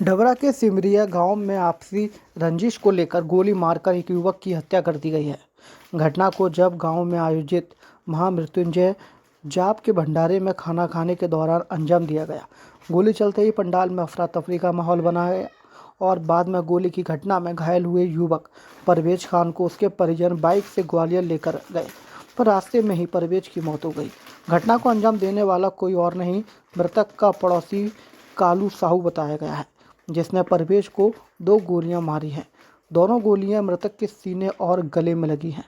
डबरा के सिमरिया गांव में आपसी रंजिश को लेकर गोली मारकर एक युवक की हत्या कर दी गई है। घटना को जब गांव में आयोजित महामृत्युंजय जाप के भंडारे में खाना खाने के दौरान अंजाम दिया गया। गोली चलते ही पंडाल में अफरा तफरी का माहौल बना गया और बाद में गोली की घटना में घायल हुए युवक परवेज खान को उसके परिजन बाइक से ग्वालियर लेकर गए, पर रास्ते में ही परवेज की मौत हो गई। घटना को अंजाम देने वाला कोई और नहीं, मृतक का पड़ोसी कालू साहू बताया गया है, जिसने परवेज को 2 गोलियां मारी हैं। दोनों गोलियां मृतक के सीने और गले में लगी हैं,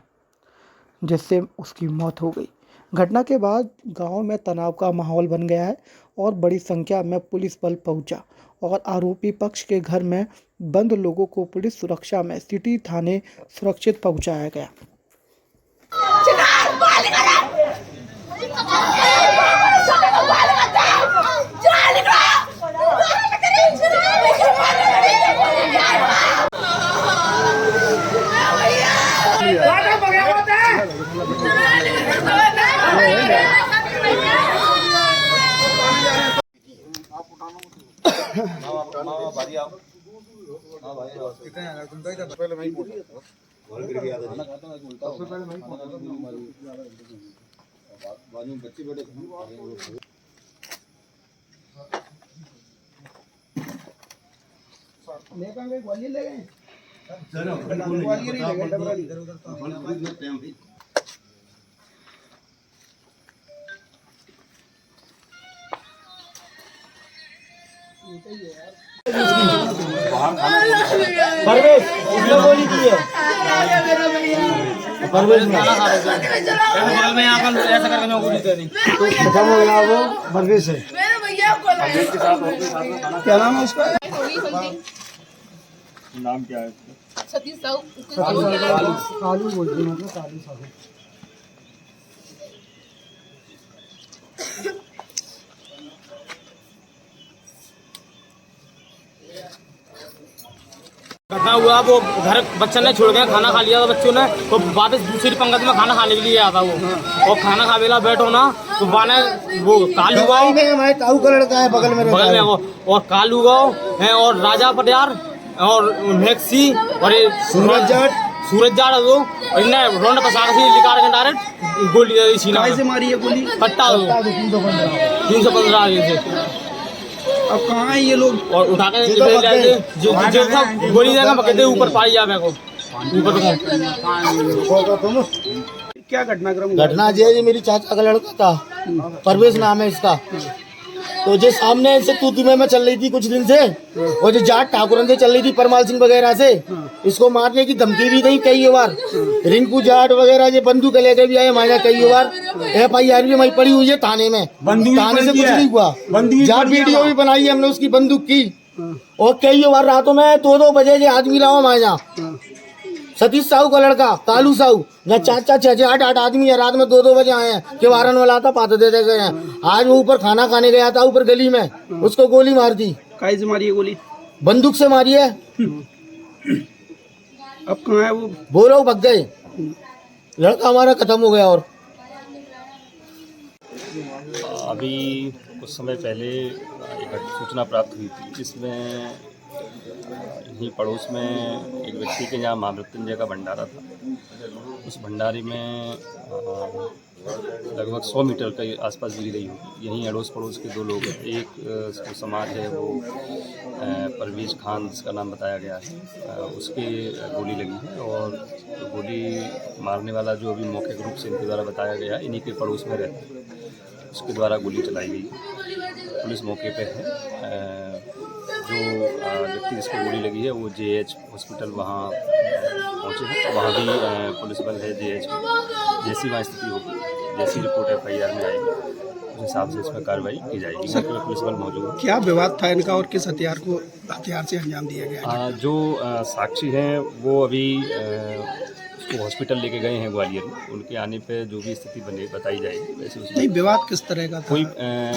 जिससे उसकी मौत हो गई। घटना के बाद गांव में तनाव का माहौल बन गया है और बड़ी संख्या में पुलिस बल पहुंचा और आरोपी पक्ष के घर में बंद लोगों को पुलिस सुरक्षा में सिटी थाने सुरक्षित पहुंचाया गया। ग्वालियर ले गए परवेज उसने गोली की है। परवेज में बगल में यहाँ पर ऐसा करके मैं गोली करी तो खत्म हो गया वो परवेज है। क्या नाम है उसका? नाम क्या है? सतीश साहू कालू बोलते हैं, मतलब कालू साहू। घटना हुआ वो घर बच्चा ने छोड़ गया, खाना खा लिया था बच्चों ने, तो वापस दूसरी पंगत में खाना खाने के लिए आया था वो, और खाना खा बेला बैठो ना तो बाने वो कालू गाँव हमारे ताऊ का लड़का है बगल में वो, और कालू गाँव है और राजा पटियार और मैक्सी और सूरज जाट वो इन्हें रोड पर साग से निकाल के डायरेक्ट गोली सीना से मारी है गोली। पट्टा 315 से। अब कहाँ है ये लोग? और उठा के जो गोली देगा पकड़ते ऊपर पाई जावे को ऊपर को। क्या घटनाक्रम? घटना जी मेरी चाचा का लड़का था, परवेज नाम है इसका। तो जो सामने से तू में चल रही थी कुछ दिन से, और जो जाट ठाकुरन से चल रही थी परमाल सिंह वगैरह से, इसको मारने की धमकी भी दी कई बार। रिंकू जाट वगैरह जो बंदूक लेके भी आए हमारे कई बार। FIR भी हमारी पड़ी हुई है थाने में, थाने से कुछ नहीं हुआ। जाट वीडियो भी बनाई है हमने उसकी बंदूक की। और कई बार रातों में 2-2 बजे जो आदमी लाओ हमारे यहाँ, सतीश साहू का लड़का कालू साहू न 4-4 आदमी है, रात में 2-2 बजे आए हैं कि वारन वाला था पाते दे गए हैं। आज वो ऊपर खाना खाने गया था ऊपर गली में, उसको गोली मार दी। काहे से मारी है गोली? बंदूक से मारी है। अब कहाँ है वो? बोलो भग गए, लड़का हमारा खत्म हो गया। और अभी कुछ समय पहले एक सूचना प्राप्त हुई थी, जिसमें यहीं पड़ोस में एक व्यक्ति के यहाँ महामृत्युंजय का भंडारा था। उस भंडारे में लगभग 100 मीटर के आसपास गिरी रही होगी। यहीं अड़ोस पड़ोस के 2 लोग हैं। एक जो समाज है वो परवेज खान जिसका नाम बताया गया है, उसके गोली लगी है, और गोली मारने वाला जो अभी मौखिक रूप से इनके द्वारा बताया गया है इन्हीं के पड़ोस में रहता है, उसके द्वारा गोली चलाई गई। पुलिस मौके पे है। जो व्यक्ति जिसको गोली लगी है वो JH हॉस्पिटल वहाँ पहुँचे हैं, तो वहाँ भी पुलिस बल है JH में। जैसी वहाँ स्थिति होगी, जैसी रिपोर्ट FIR में आएगी उस हिसाब से इसमें कार्रवाई की जाएगी। मौके पर पुलिस बल मौजूद है। क्या विवाद था इनका और किस हथियार से अंजाम दिया गया? जो साक्षी हैं वो अभी उसको हॉस्पिटल लेके गए हैं ग्वालियर में। उनके आने पे जो भी स्थिति बने बताई जाएगी। वैसे उसमें नहीं, विवाद किस तरह का था? कोई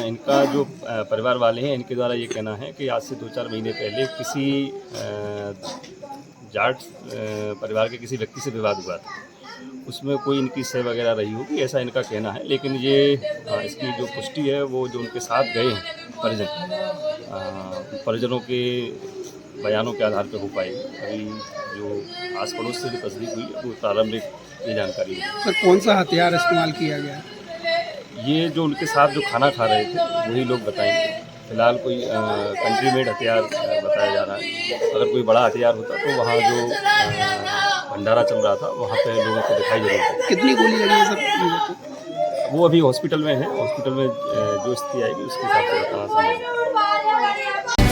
इनका जो परिवार वाले हैं इनके द्वारा ये कहना है कि आज से 2-4 महीने पहले किसी जाट परिवार के किसी व्यक्ति से विवाद हुआ था, उसमें कोई इनकी सह वगैरह रही होगी, ऐसा इनका कहना है। लेकिन ये इसकी जो पुष्टि है वो जो उनके साथ गए हैं परिजन, परिजनों के बयानों के आधार पर हो पाएगी। अभी जो आस पड़ोस से जो तस्दीक हुई है वो प्रारंभिक ये जानकारी है। सर कौन सा हथियार इस्तेमाल किया गया है? ये जो उनके साथ जो खाना खा रहे थे वही लोग बताएंगे। फिलहाल कोई कंट्री मेड हथियार बताया जा रहा है। अगर कोई बड़ा हथियार होता तो वहाँ जो भंडारा चल रहा था वहाँ पे लोगों को दिखाई जरूर देती। कितनी गोली लगी है सर? वो अभी हॉस्पिटल में है। हॉस्पिटल में जो स्थिति आएगी उसके हिसाब से बताना संभव है।